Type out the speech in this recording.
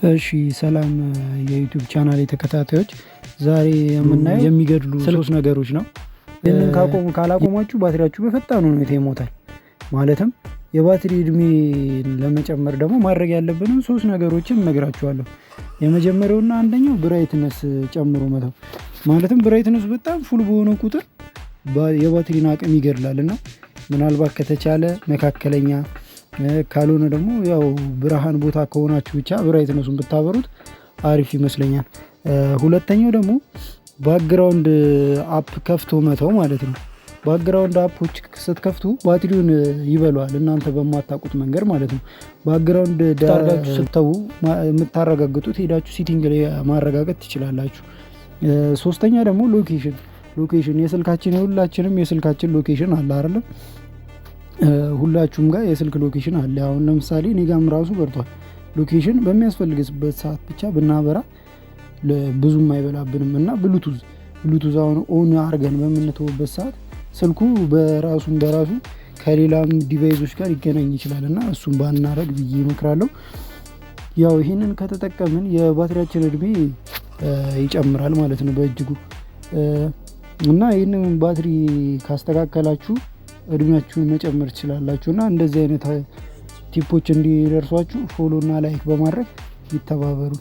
እሺ ሰላም የዩቲዩብ ቻናል ተከታታዮች፣ ዛሬ የምናየው የሚገድሉ ሶስት ነገሮች ነው። ይህንን ካላቆማችሁ ባትሪያችሁ በፈጣኑ ሁኔታ ይሞታል። ማለትም የባትሪ እድሜ ለመጨመር ደግሞ ማድረግ ያለብን ሶስት ነገሮችን እነግራችኋለሁ። የመጀመሪያውና አንደኛው ብራይትነስ ጨምሮ መተው። ማለትም ብራይትነስ በጣም ፉል በሆነ ቁጥር የባትሪን አቅም ይገድላልና ምናልባት ከተቻለ መካከለኛ፣ ካልሆነ ደግሞ ያው ብርሃን ቦታ ከሆናችሁ ብቻ ብራይትነሱን ብታበሩት አሪፍ ይመስለኛል። ሁለተኛው ደግሞ ባክግራውንድ አፕ ከፍቶ መተው ማለት ነው። ባክግራውንድ አፖች ስትከፍቱ ባትሪውን ይበላዋል እናንተ በማታውቁት መንገድ ማለት ነው። ባክግራውንድ ዳርጋችሁ ስተው የምታረጋግጡት ሄዳችሁ ሲቲንግ ላይ ማረጋገጥ ትችላላችሁ። ሶስተኛ ደግሞ ሎኬሽን የስልካችን የሁላችንም የስልካችን ሎኬሽን አለ አይደለም? ሁላችሁም ጋር የስልክ ሎኬሽን አለ። አሁን ለምሳሌ እኔ ጋርም ራሱ በርቷል። ሎኬሽን በሚያስፈልግበት ሰዓት ብቻ ብናበራ ብዙም አይበላብንም። እና ብሉቱዝ አሁን ኦን አድርገን በምንተውበት ሰዓት ስልኩ በራሱ ከሌላም ዲቫይሶች ጋር ሊገናኝ ይችላል እና እሱም ባናረግ ብዬ እመክራለሁ። ያው ይሄንን ከተጠቀምን የባትሪያችን እድሜ ይጨምራል ማለት ነው በእጅጉ። እና ይህንን ባትሪ ካስተካከላችሁ እድሜያችሁን መጨመር ትችላላችሁ። እና እንደዚህ አይነት ቲፖች እንዲደርሷችሁ ፎሎ እና ላይክ በማድረግ ይተባበሩ።